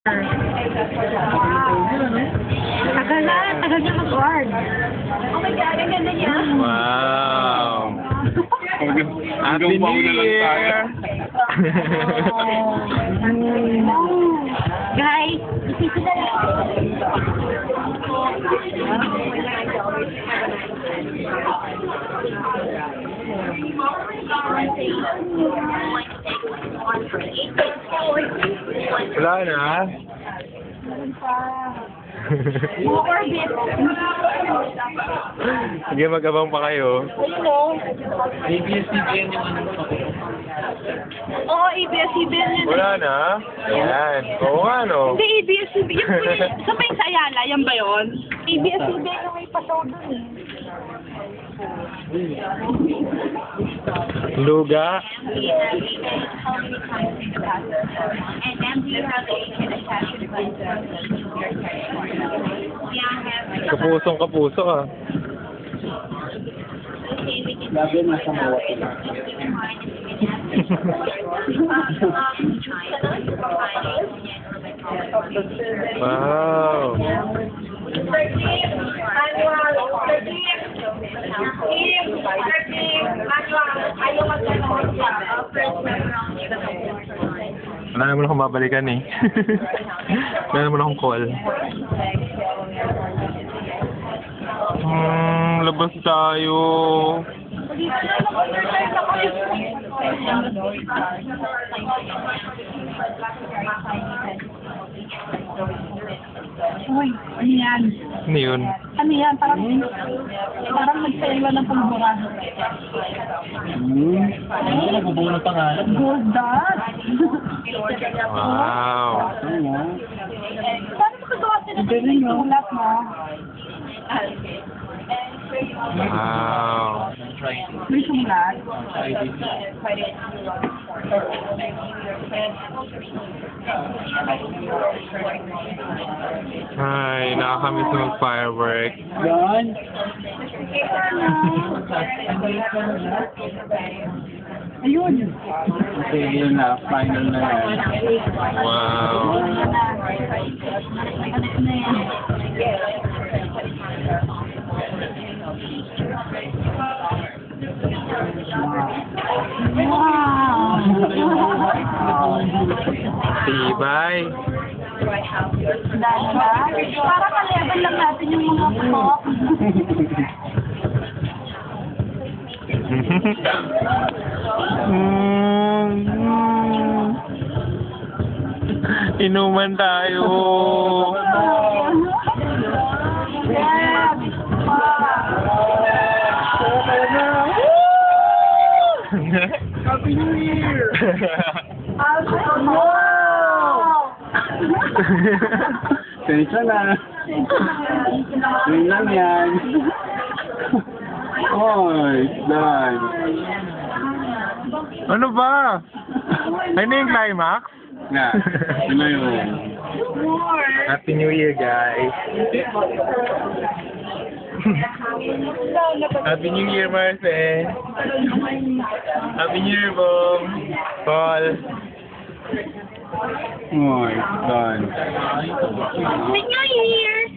Tagal na mag-guard. Oh my God, ang ganda niya. Wow! Happy New Year! Guys, isipin na lang. Wala na? Mga orbit. Sige, mag-abang pa kayo. Ayun o. ABS-CBN yung ano mo. Oo, ABS-CBN yun. Wala na? Ayan. Oo nga, no? Hindi, ABS-CBN. Yan po yun. Sa ba yung sa Ayala? Yan ba yun? ABS-CBN yung may pasaw dun eh. Luga. Kapusong kapuso ah. Lagi nasa bawat sila. Wow. Wala naman akong babalikan eh. Wala naman akong call. Labas tayo. Uy, ano yan? Ano yun? Ano yan? Parang nagsayla ng pulbura. Ano ka nagbubuo ng pangalan? Gold dust. Wow. Paano makagawa sila ng sulat mo? Wow. May sulat? Ay, nakakamiss mag-firework. Yan. Ayun. Okay, yun na. Final na yan. Wow. Ano na yan? Wow! Tibay. Dada? Para ka-level lang natin yung mga pop. Inuman tayo. Happy New Year! Tensya na. Yun lang yan. Oy, done. Ano ba? Ano yung climax? Na, yun na yun. Happy New Year, guys. Happy New Year, Marce. Happy New Year, Bong. Paul. Oy, done. Happy New Year!